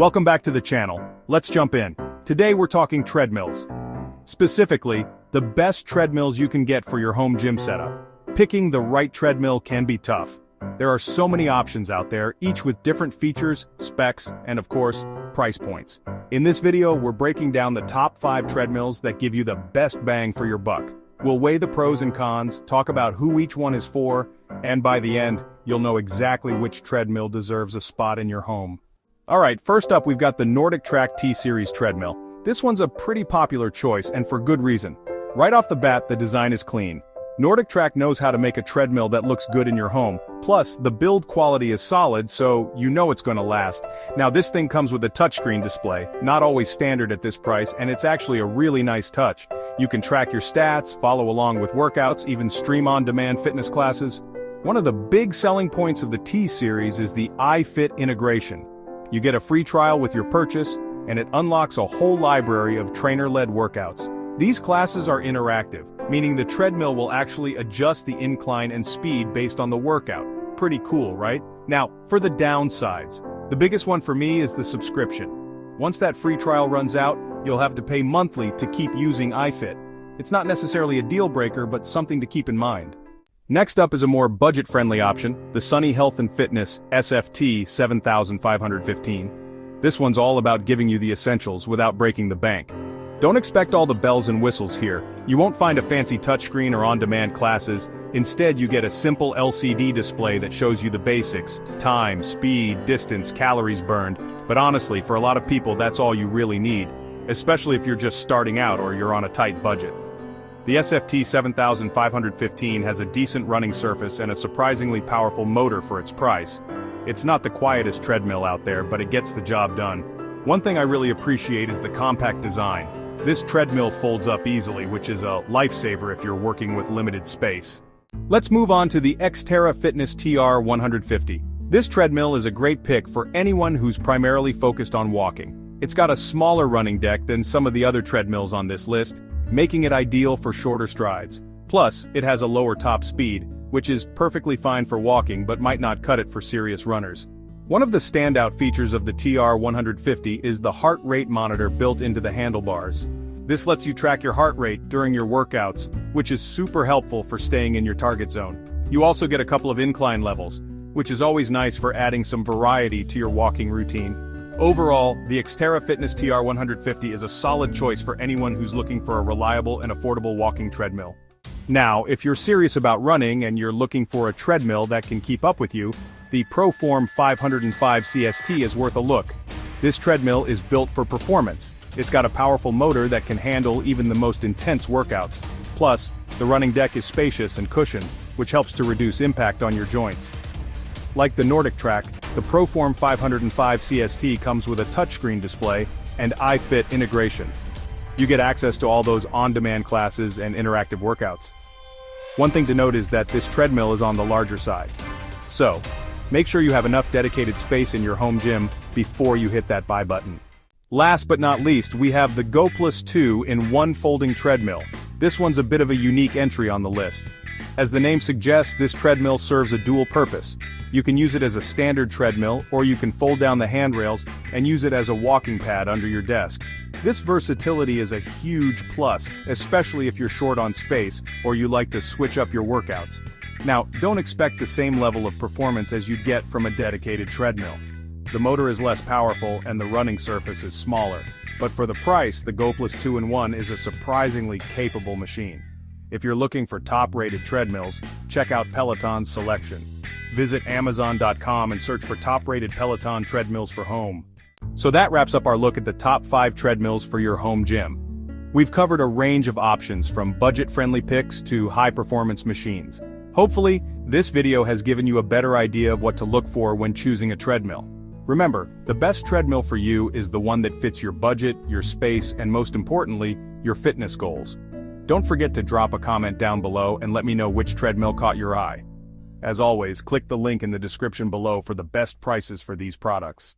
Welcome back to the channel. Let's jump in. Today we're talking treadmills. Specifically, the best treadmills you can get for your home gym setup. Picking the right treadmill can be tough. There are so many options out there, each with different features, specs, and of course, price points. In this video, we're breaking down the top 5 treadmills that give you the best bang for your buck. We'll weigh the pros and cons, talk about who each one is for, and by the end, you'll know exactly which treadmill deserves a spot in your home. Alright, first up we've got the NordicTrack TSeries treadmill. This one's a pretty popular choice, and for good reason. Right off the bat, the design is clean. NordicTrack knows how to make a treadmill that looks good in your home. Plus, the build quality is solid, so you know it's gonna last. Now this thing comes with a touchscreen display, not always standard at this price, and it's actually a really nice touch. You can track your stats, follow along with workouts, even stream on-demand fitness classes. One of the big selling points of the T-Series is the iFit integration. You get a free trial with your purchase, and it unlocks a whole library of trainer-led workouts. These classes are interactive, meaning the treadmill will actually adjust the incline and speed based on the workout. Pretty cool, right? Now, for the downsides. The biggest one for me is the subscription. Once that free trial runs out, you'll have to pay monthly to keep using iFit. It's not necessarily a deal breaker, but something to keep in mind. Next up is a more budget-friendly option, the Sunny Health and Fitness SFT 7515. This one's all about giving you the essentials without breaking the bank. Don't expect all the bells and whistles here. You won't find a fancy touchscreen or on-demand classes. Instead, you get a simple LCD display that shows you the basics: time, speed, distance, calories burned. But honestly, for a lot of people, that's all you really need, especially if you're just starting out or you're on a tight budget. The SFT 7515 has a decent running surface and a surprisingly powerful motor for its price. It's not the quietest treadmill out there, but it gets the job done. One thing I really appreciate is the compact design. This treadmill folds up easily, which is a lifesaver if you're working with limited space. Let's move on to the Extera Fitness TR150. This treadmill is a great pick for anyone who's primarily focused on walking. It's got a smaller running deck than some of the other treadmills on this list, making it ideal for shorter strides. Plus, it has a lower top speed, which is perfectly fine for walking but might not cut it for serious runners. One of the standout features of the TR150 is the heart rate monitor built into the handlebars. This lets you track your heart rate during your workouts, which is super helpful for staying in your target zone. You also get a couple of incline levels, which is always nice for adding some variety to your walking routine. Overall, the Extera Fitness TR150 is a solid choice for anyone who's looking for a reliable and affordable walking treadmill. Now, if you're serious about running and you're looking for a treadmill that can keep up with you, the Proor 505 CST is worth a look. This treadmill is built for performance. It's got a powerful motor that can handle even the most intense workouts. Plus, the running deck is spacious and cushioned, which helps to reduce impact on your joints. Like the NordicTrack, the Proor 505 CST comes with a touchscreen display and iFit integration. You get access to all those on-demand classes and interactive workouts. One thing to note is that this treadmill is on the larger side. So, make sure you have enough dedicated space in your home gym before you hit that buy button. Last but not least, we have the Go+2 in one folding treadmill. This one's a bit of a unique entry on the list. As the name suggests, this treadmill serves a dual purpose. You can use it as a standard treadmill, or you can fold down the handrails and use it as a walking pad under your desk. This versatility is a huge plus, especially if you're short on space or you like to switch up your workouts. Now, don't expect the same level of performance as you'd get from a dedicated treadmill. The motor is less powerful and the running surface is smaller. But for the price, the Go+2 in one is a surprisingly capable machine. If you're looking for top-rated treadmills, check out Peloton's selection. Visit Amazon.com and search for top-rated Peloton treadmills for home. So that wraps up our look at the top 5 treadmills for your home gym. We've covered a range of options from budget-friendly picks to high-performance machines. Hopefully, this video has given you a better idea of what to look for when choosing a treadmill. Remember, the best treadmill for you is the one that fits your budget, your space, and most importantly, your fitness goals. Don't forget to drop a comment down below and let me know which treadmill caught your eye. As always, click the link in the description below for the best prices for these products.